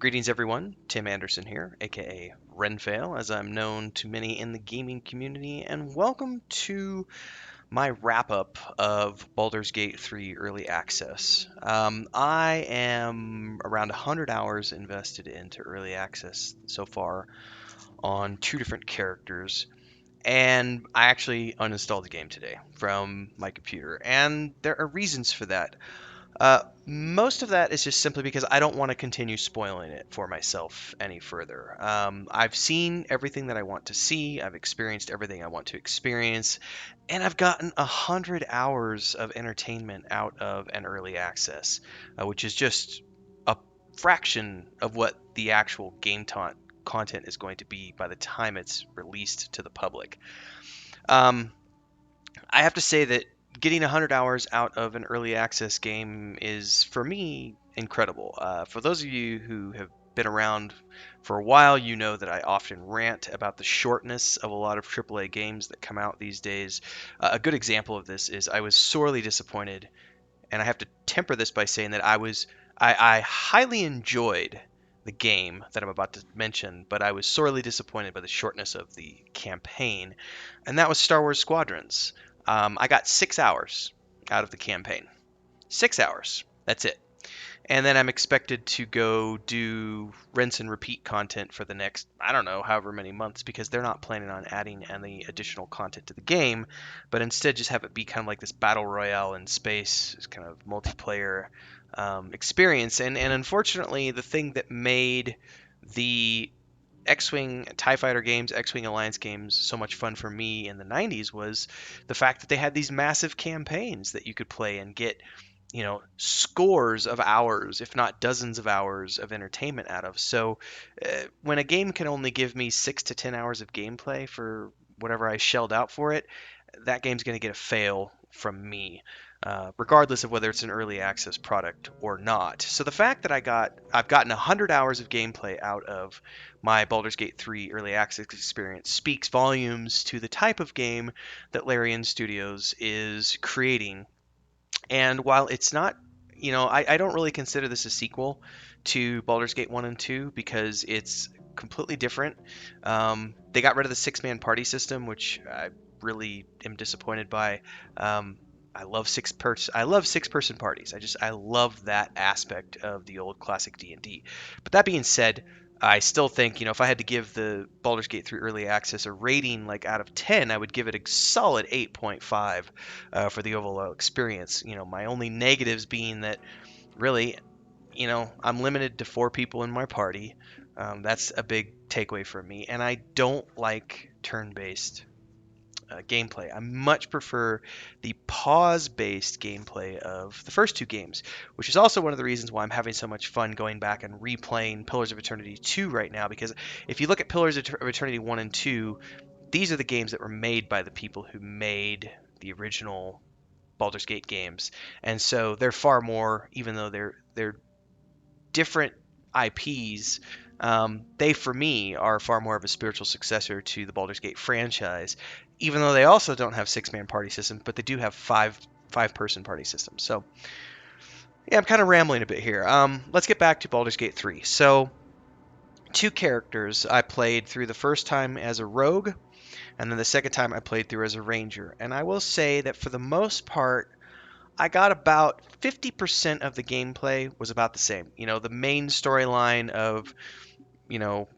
Greetings, everyone. Tim Anderson here, aka Renfail, as I'm known to many in the gaming community, and welcome to my wrap up of Baldur's Gate 3 Early Access. I am around 100 hours invested into Early Access so far on two different characters, and I actually uninstalled the game today from my computer, and there are reasons for that. Most of that is just simply because I don't want to continue spoiling it for myself any further. I've seen everything that I want to see, I've experienced everything I want to experience, and I've gotten 100 hours of entertainment out of an early access, which is just a fraction of what the actual content is going to be by the time it's released to the public. Um, I have to say that getting 100 hours out of an early access game is, for me, incredible. For those of you who have been around for a while, you know that I often rant about the shortness of a lot of AAA games that come out these days. A good example of this is I was sorely disappointed, and I have to temper this by saying that I highly enjoyed the game that I'm about to mention, but I was sorely disappointed by the shortness of the campaign, and that was Star Wars Squadrons. I got 6 hours out of the campaign. 6 hours. That's it. And then I'm expected to go do rinse and repeat content for the next, I don't know, however many months, because they're not planning on adding any additional content to the game, but instead just have it be kind of like this battle royale in space, this kind of multiplayer experience. And unfortunately, the thing that made the X-Wing TIE Fighter games, X-Wing Alliance games so much fun for me in the 90s was the fact that they had these massive campaigns that you could play and get, scores of hours, if not dozens of hours of entertainment out of. So when a game can only give me 6 to 10 hours of gameplay for whatever I shelled out for it, that game's going to get a fail from me. Regardless of whether it's an early access product or not. So the fact that I've gotten 100 hours of gameplay out of my Baldur's Gate 3 early access experience speaks volumes to the type of game that Larian Studios is creating. And while it's not, I don't really consider this a sequel to Baldur's Gate 1 and 2 because it's completely different. They got rid of the six-man party system, which I really am disappointed by. I love six-person parties. I love that aspect of the old classic D&D. But that being said, I still think, if I had to give the Baldur's Gate 3 early access a rating like out of 10, I would give it a solid 8.5 for the overall experience. My only negatives being that really, I'm limited to 4 people in my party. That's a big takeaway for me, and I don't like turn-based gameplay. I much prefer the pause-based gameplay of the first two games, which is also one of the reasons why I'm having so much fun going back and replaying Pillars of Eternity 2 right now, because if you look at Pillars of Eternity 1 and 2, these are the games that were made by the people who made the original Baldur's Gate games. And so they're far more, even though they're different IPs, they for me are far more of a spiritual successor to the Baldur's Gate franchise, even though they also don't have six-man party systems, but they do have five-person party systems. So yeah, I'm kind of rambling a bit here. Let's get back to Baldur's Gate 3. So two characters I played through the first time as a rogue, and then the second time I played through as a ranger. And I will say that for the most part, I got about 50% of the gameplay was about the same. The main storyline of, you know,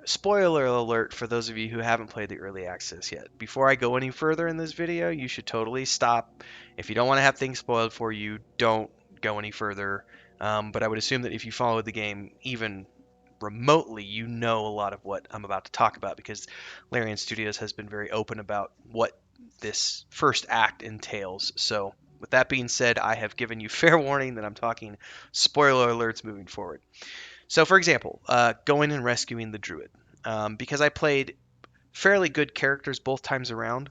spoiler alert for those of you who haven't played the early access yet. Before I go any further in this video, you should totally stop. If you don't want to have things spoiled for you, don't go any further. But I would assume that if you followed the game even remotely, you know a lot of what I'm about to talk about because Larian Studios has been very open about what this first act entails. So, with that being said, I have given you fair warning that I'm talking spoiler alerts moving forward. So, for example, going and rescuing the druid. Because I played fairly good characters both times around,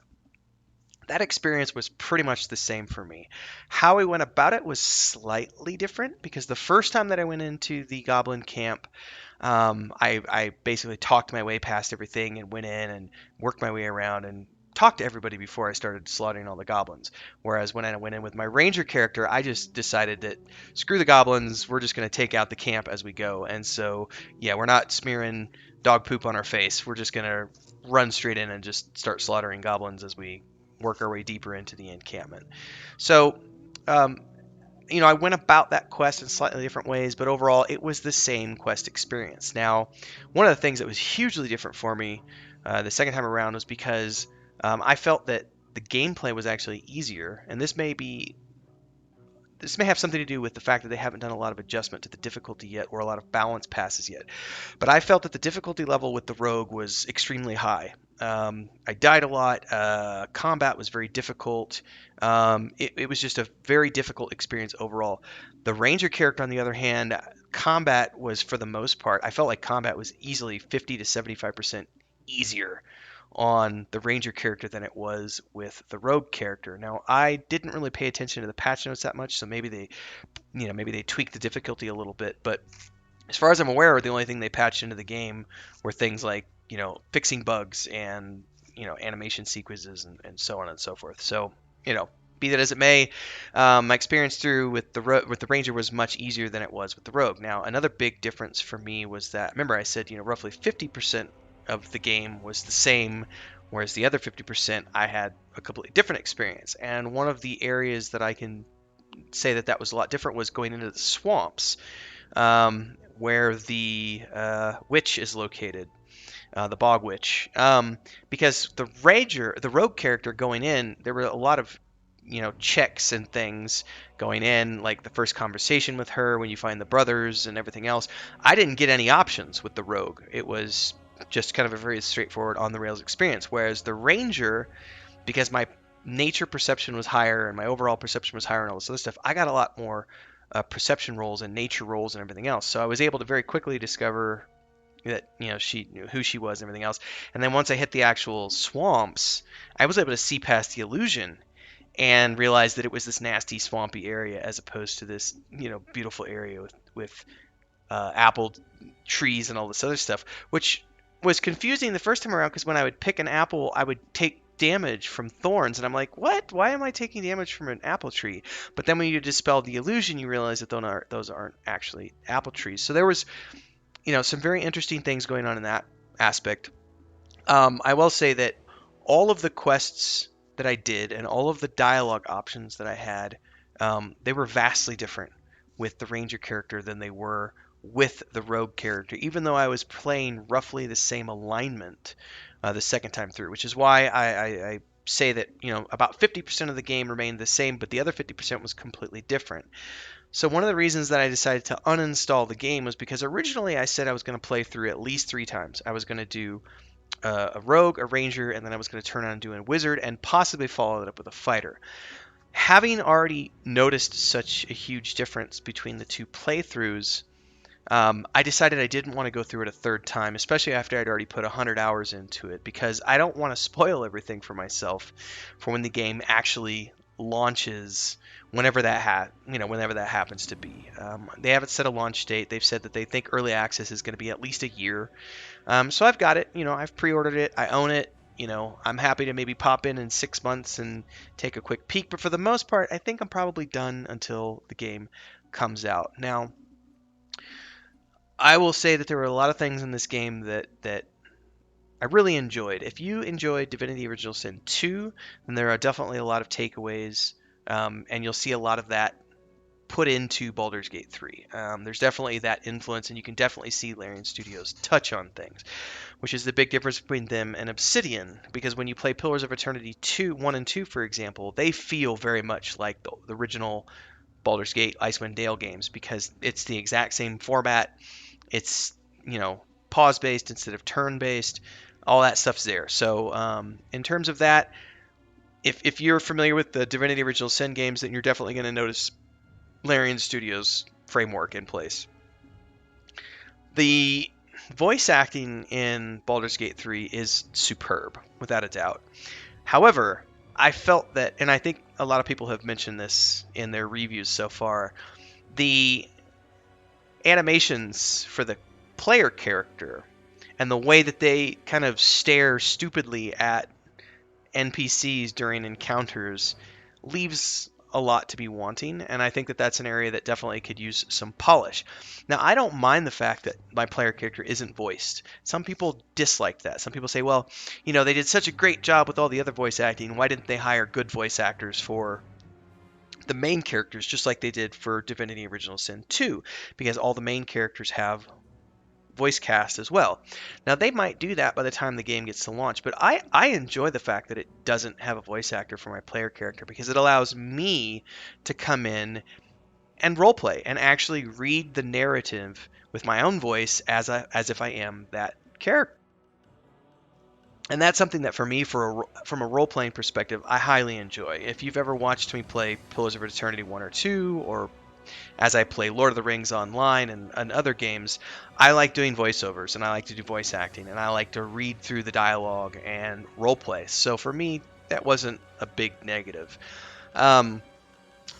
that experience was pretty much the same for me. How we went about it was slightly different because the first time that I went into the goblin camp, I basically talked my way past everything and went in and worked my way around and talk to everybody before I started slaughtering all the goblins. Whereas when I went in with my ranger character, I just decided that screw the goblins, we're just going to take out the camp as we go. And so, yeah, we're not smearing dog poop on our face. We're just going to run straight in and just start slaughtering goblins as we work our way deeper into the encampment. So, um, I went about that quest in slightly different ways, but overall, it was the same quest experience. Now, one of the things that was hugely different for me the second time around was because I felt that the gameplay was actually easier, and this may have something to do with the fact that they haven't done a lot of adjustment to the difficulty yet, or a lot of balance passes yet. But I felt that the difficulty level with the rogue was extremely high. I died a lot. Combat was very difficult. It was just a very difficult experience overall. The ranger character, on the other hand, combat was, for the most part, I felt like combat was easily 50 to 75% easier on the ranger character than it was with the rogue character. Now, I didn't really pay attention to the patch notes that much, so maybe they tweaked the difficulty a little bit, but as far as I'm aware, the only thing they patched into the game were things like, fixing bugs and, animation sequences and so on and so forth. So, be that as it may, my experience through with the Ranger was much easier than it was with the Rogue. Now, another big difference for me was that, remember I said, roughly 50% of the game was the same, whereas the other 50% I had a completely different experience. And one of the areas that I can say that was a lot different was going into the swamps, where the witch is located, the bog witch. Because the rogue character going in, there were a lot of checks and things going in, like the first conversation with her when you find the brothers and everything else. I didn't get any options with the rogue. It was just kind of a very straightforward on the rails experience. Whereas the ranger, because my nature perception was higher and my overall perception was higher and all this other stuff, I got a lot more perception rolls and nature rolls and everything else. So I was able to very quickly discover that she knew who she was and everything else. And then once I hit the actual swamps, I was able to see past the illusion and realize that it was this nasty swampy area as opposed to this beautiful area with apple trees and all this other stuff, which was confusing the first time around, because when I would pick an apple, I would take damage from thorns, and I'm like, what? Why am I taking damage from an apple tree? But then when you dispel the illusion, you realize that those aren't actually apple trees. So there was, some very interesting things going on in that aspect. I will say that all of the quests that I did and all of the dialogue options that I had, they were vastly different with the ranger character than they were with the rogue character, even though I was playing roughly the same alignment the second time through, which is why I say that about 50% of the game remained the same, but the other 50% was completely different. So one of the reasons that I decided to uninstall the game was because originally I said I was going to play through at least 3 times. I was going to do a rogue, a ranger, and then I was going to turn on and do a wizard, and possibly follow it up with a fighter. Having already noticed such a huge difference between the two playthroughs, I decided I didn't want to go through it a third time, especially after I'd already put 100 hours into it, because I don't want to spoil everything for myself for when the game actually launches, whenever that happens to be. They haven't set a launch date. They've said that they think early access is going to be at least a year. So I've got it. I've pre-ordered it. I own it. I'm happy to maybe pop in 6 months and take a quick peek. But for the most part, I think I'm probably done until the game comes out. Now, I will say that there were a lot of things in this game that I really enjoyed. If you enjoyed Divinity Original Sin 2, then there are definitely a lot of takeaways, and you'll see a lot of that put into Baldur's Gate 3. There's definitely that influence, and you can definitely see Larian Studios touch on things, which is the big difference between them and Obsidian, because when you play Pillars of Eternity 1 and 2, for example, they feel very much like the original Baldur's Gate Icewind Dale games, because it's the exact same format. It's, pause based instead of turn based. All that stuff's there. So in terms of that, if you're familiar with the Divinity Original Sin games, then you're definitely going to notice Larian Studios framework in place. The voice acting in Baldur's Gate 3 is superb, without a doubt. However, I felt that, and I think a lot of people have mentioned this in their reviews so far, the animations for the player character and the way that they kind of stare stupidly at NPCs during encounters leaves a lot to be wanting, and I think that that's an area that definitely could use some polish. Now, I don't mind the fact that my player character isn't voiced. Some people dislike that. Some people say, well, they did such a great job with all the other voice acting. Why didn't they hire good voice actors for the main characters, just like they did for Divinity Original Sin 2? Because all the main characters have voice cast as well. Now, they might do that by the time the game gets to launch, but I enjoy the fact that it doesn't have a voice actor for my player character, because it allows me to come in and roleplay and actually read the narrative with my own voice as if I am that character. And that's something that for me, from a role playing perspective, I highly enjoy. If you've ever watched me play Pillars of Eternity 1 or 2, or as I play Lord of the Rings online and other games, I like doing voiceovers and I like to do voice acting and I like to read through the dialogue and roleplay. So for me, that wasn't a big negative. Um,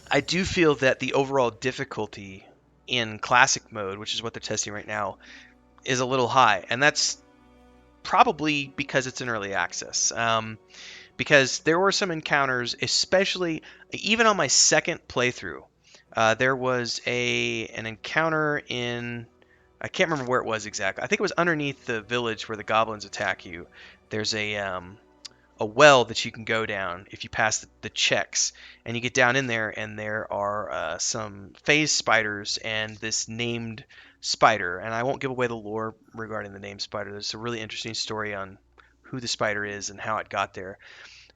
I do feel that the overall difficulty in classic mode, which is what they're testing right now, is a little high, and that's probably because it's in early access. Because there were some encounters, especially even on my second playthrough. There was an encounter in, I can't remember where it was exactly. I think it was underneath the village where the goblins attack you. There's a well that you can go down if you pass the checks, and you get down in there, and there are some phase spiders and this named spider. And I won't give away the lore regarding the named spider. There's a really interesting story on who the spider is and how it got there.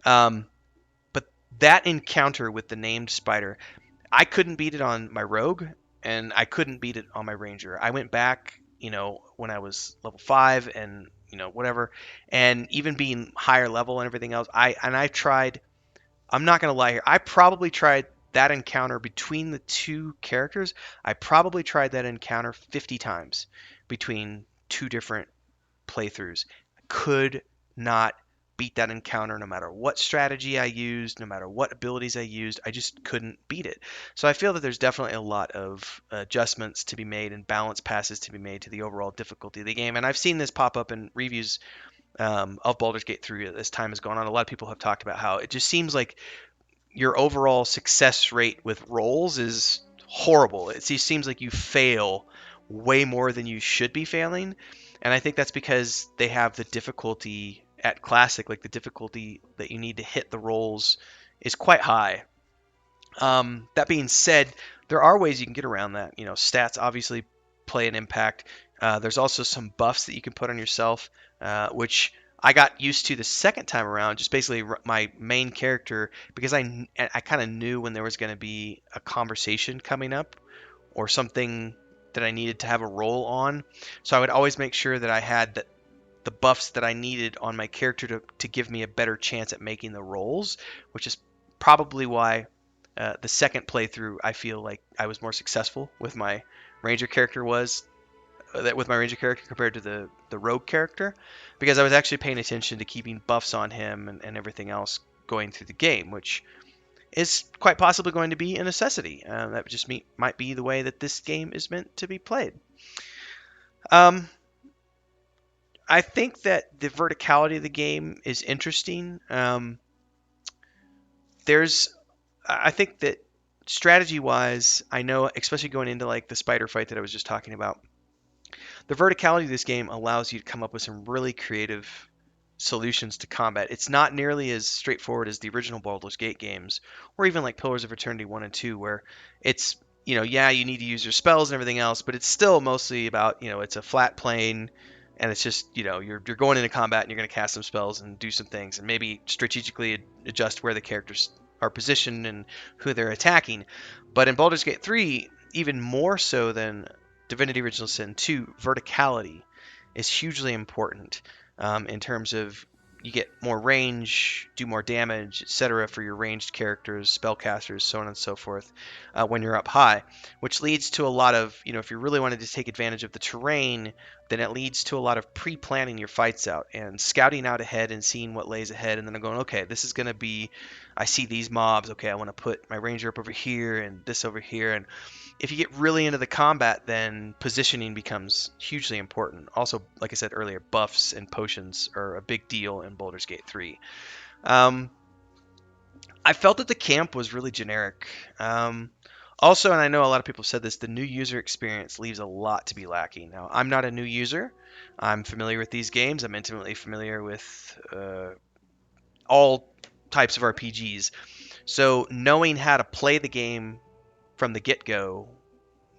Um, but that encounter with the named spider, I couldn't beat it on my rogue, and I couldn't beat it on my ranger. I went back, when I was level 5 and whatever, and even being higher level and everything else, I tried. I'm not gonna lie here. I probably tried that encounter between the two characters. I probably tried that encounter 50 times between two different playthroughs. Could not beat that encounter no matter what strategy I used, no matter what abilities I used. I just couldn't beat it. So I feel that there's definitely a lot of adjustments to be made and balance passes to be made to the overall difficulty of the game. And I've seen this pop up in reviews of Baldur's Gate 3 as time has gone on. A lot of people have talked about how it just seems like your overall success rate with rolls is horrible. It seems like you fail way more than you should be failing. And I think that's because they have the difficulty at Classic, like the difficulty that you need to hit the rolls is quite high. That being said, there are ways you can get around that. Stats obviously play an impact. There's also some buffs that you can put on yourself, which I got used to the second time around. Just basically my main character, because I kind of knew when there was going to be a conversation coming up or something that I needed to have a roll on. So I would always make sure that I had the buffs that I needed on my character to give me a better chance at making the rolls, which is probably why the second playthrough I feel like I was more successful with my ranger character compared to the rogue character, because I was actually paying attention to keeping buffs on him and everything else going through the game, which is quite possibly going to be a necessity. That just might be the way that this game is meant to be played. Um, I think that the verticality of the game is interesting. I think that strategy-wise, I know, especially going into like the spider fight that I was just talking about, the verticality of this game allows you to come up with some really creative solutions to combat. It's not nearly as straightforward as the original Baldur's Gate games, or even like Pillars of Eternity 1 and 2, where it's, yeah, you need to use your spells and everything else, but it's still mostly about, it's a flat plane, and it's just, you're going into combat and you're going to cast some spells and do some things, and maybe strategically adjust where the characters are positioned and who they're attacking. But in Baldur's Gate 3, even more so than Divinity Original Sin 2, verticality is hugely important, in terms of you get more range, do more damage, etc. for your ranged characters, spellcasters, so on and so forth, when you're up high, which leads to a lot of, if you really wanted to take advantage of the terrain, then it leads to a lot of pre-planning your fights out and scouting out ahead and seeing what lays ahead, and then I'm going, okay, this is going to be, I see these mobs, okay, I want to put my ranger up over here and this over here, and if you get really into the combat, then positioning becomes hugely important. Also, like I said earlier, buffs and potions are a big deal in Baldur's Gate 3. Um, I felt that the camp was really generic. Also, and I know a lot of people have said this, the new user experience leaves a lot to be lacking. Now, I'm not a new user. I'm familiar with these games. I'm intimately familiar with all types of RPGs. So, knowing how to play the game from the get go,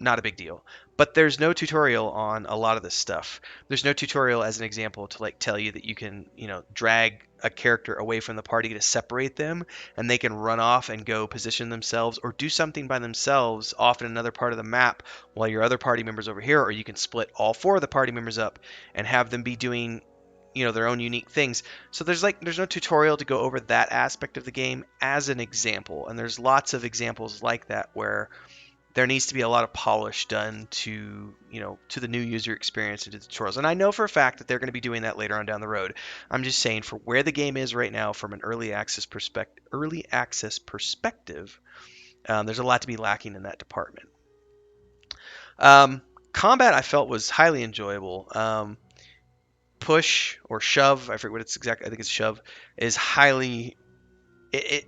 not a big deal. But there's no tutorial on a lot of this stuff. There's no tutorial, as an example, to like tell you that you can, drag a character away from the party to separate them, and they can run off and go position themselves or do something by themselves off in another part of the map while your other party members over here, or you can split all four of the party members up and have them be doing their own unique things. So there's no tutorial to go over that aspect of the game as an example, and there's lots of examples like that where there needs to be a lot of polish done to the new user experience and to the tutorials. And I know for a fact that they're going to be doing that later on down the road. I'm just saying, for where the game is right now from an early access perspective, there's a lot to be lacking in that department. Combat I felt was highly enjoyable. Push or shove, I forget what it's exactly. I think it's shove, is highly it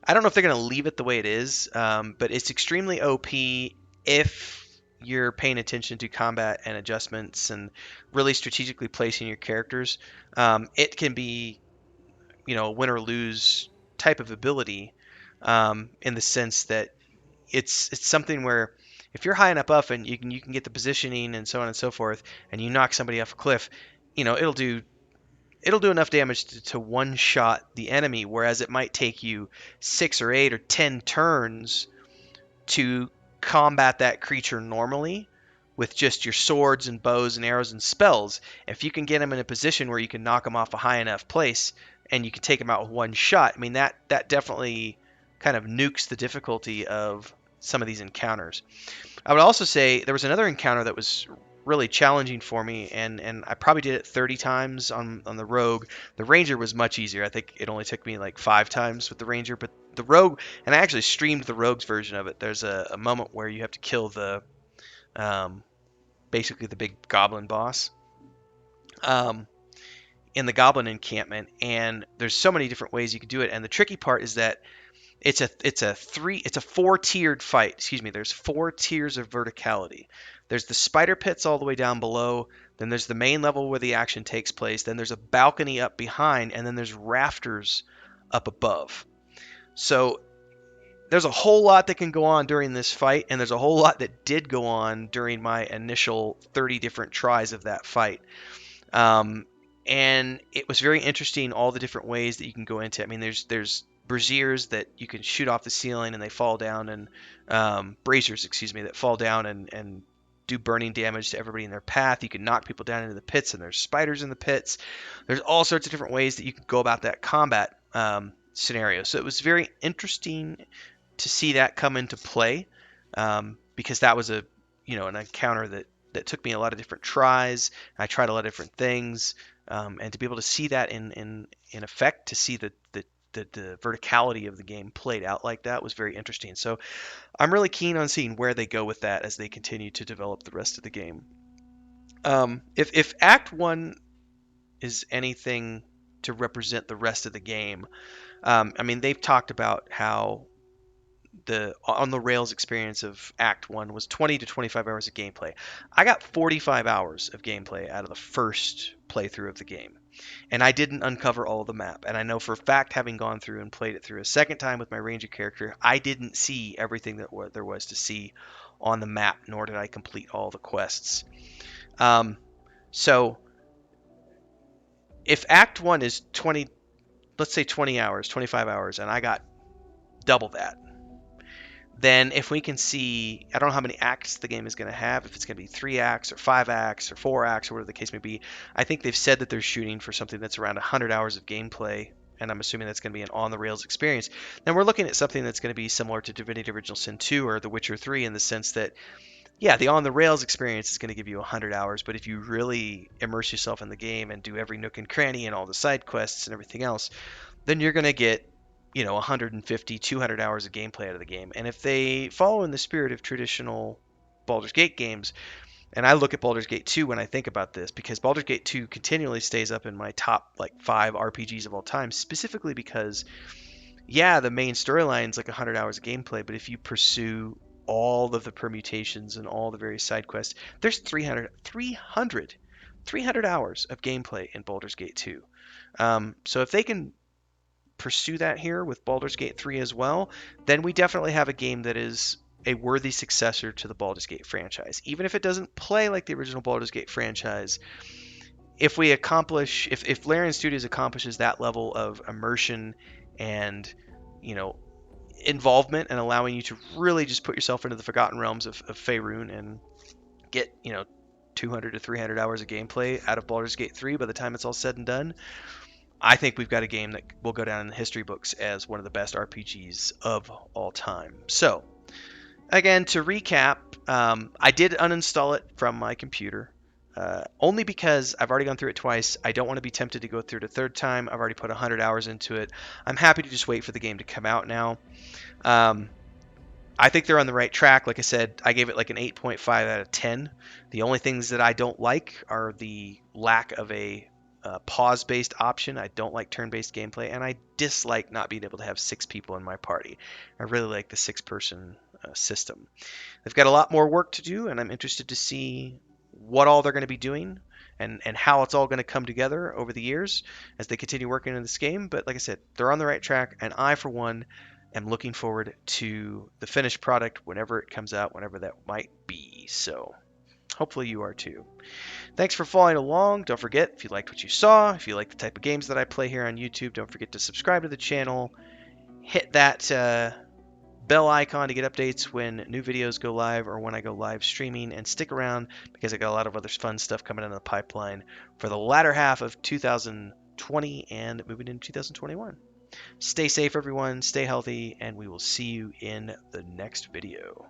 I don't know if they're going to leave it the way it is, but it's extremely OP if you're paying attention to combat and adjustments and really strategically placing your characters. It can be, a win or lose type of ability, in the sense that it's something where if you're high enough up and you can get the positioning and so on and so forth, and you knock somebody off a cliff, it'll do enough damage to one shot the enemy, whereas it might take you 6 or 8 or 10 turns to combat that creature normally with just your swords and bows and arrows and spells. If you can get them in a position where you can knock them off a high enough place and you can take them out with one shot, I mean that definitely kind of nukes the difficulty of some of these encounters. I would also say there was another encounter that was really challenging for me, and I probably did it 30 times on the Rogue. The Ranger was much easier. I think it only took me like 5 times with the Ranger, but the Rogue, and I actually streamed the Rogue's version of it. There's a moment where you have to kill um, basically the big Goblin boss. Um, in the Goblin encampment, and there's so many different ways you can do it. And the tricky part is that it's a four-tiered fight. Excuse me. There's 4 tiers of verticality. There's the spider pits all the way down below. Then there's the main level where the action takes place. Then there's a balcony up behind, and then there's rafters up above. So there's a whole lot that can go on during this fight, and there's a whole lot that did go on during my initial 30 different tries of that fight. Um, and it was very interesting, all the different ways that you can go into it. I mean, there's braziers that you can shoot off the ceiling and they fall down, and braziers, excuse me, that fall down and do burning damage to everybody in their path. You can knock people down into the pits, and there's spiders in the pits. There's all sorts of different ways that you can go about that combat scenario. So it was very interesting to see that come into play, because that was an encounter that took me a lot of different tries. I tried a lot of different things, and to be able to see that in effect, to see the verticality of the game played out like that was very interesting. So I'm really keen on seeing where they go with that as they continue to develop the rest of the game. If Act One is anything to represent the rest of the game, I mean, they've talked about how the on the rails experience of Act 1 was 20 to 25 hours of gameplay. I got 45 hours of gameplay out of the first playthrough of the game. And I didn't uncover all of the map. And I know for a fact, having gone through and played it through a second time with my Ranger character, I didn't see everything that there was to see on the map, nor did I complete all the quests. So if Act 1 is 20, let's say 20 hours, 25 hours, and I got double that, then if we can see, I don't know how many acts the game is going to have, if it's going to be 3 acts or 5 acts or 4 acts or whatever the case may be. I think they've said that they're shooting for something that's around 100 hours of gameplay, and I'm assuming that's going to be an on-the-rails experience. Then we're looking at something that's going to be similar to Divinity Original Sin 2 or The Witcher 3, in the sense that, yeah, the on-the-rails experience is going to give you 100 hours, but if you really immerse yourself in the game and do every nook and cranny and all the side quests and everything else, then you're going to get 150, 200 hours of gameplay out of the game. And if they follow in the spirit of traditional Baldur's Gate games, And I look at Baldur's Gate 2 when I think about this because Baldur's Gate 2 continually stays up in my top like 5 RPGs of all time, specifically because yeah, the main storyline's like 100 hours of gameplay, but if you pursue all of the permutations and all the various side quests, there's 300 hours of gameplay in Baldur's Gate 2. So if they can pursue that here with Baldur's Gate 3 as well, then we definitely have a game that is a worthy successor to the Baldur's Gate franchise. Even if it doesn't play like the original Baldur's Gate franchise, if we accomplish, if Larian Studios accomplishes that level of immersion and, you know, involvement and allowing you to really just put yourself into the Forgotten Realms of Faerun and get, 200 to 300 hours of gameplay out of Baldur's Gate 3 by the time it's all said and done, I think we've got a game that will go down in the history books as one of the best RPGs of all time. So, again, to recap, I did uninstall it from my computer. Only because I've already gone through it twice. I don't want to be tempted to go through it a third time. I've already put 100 hours into it. I'm happy to just wait for the game to come out now. Um, I think they're on the right track. Like I said, I gave it like an 8.5 out of 10. The only things that I don't like are the lack of a pause-based option. I don't like turn-based gameplay, and I dislike not being able to have 6 people in my party. I really like the 6-person system. They've got a lot more work to do, and I'm interested to see what all they're going to be doing and how it's all going to come together over the years as they continue working on this game. But like I said, they're on the right track, and I, for one, am looking forward to the finished product whenever it comes out, whenever that might be. So hopefully you are too. Thanks for following along. Don't forget, if you liked what you saw, if you like the type of games that I play here on YouTube, don't forget to subscribe to the channel. Hit that bell icon to get updates when new videos go live or when I go live streaming, and stick around because I got a lot of other fun stuff coming in the pipeline for the latter half of 2020 and moving into 2021. Stay safe, everyone. Stay healthy, and we will see you in the next video.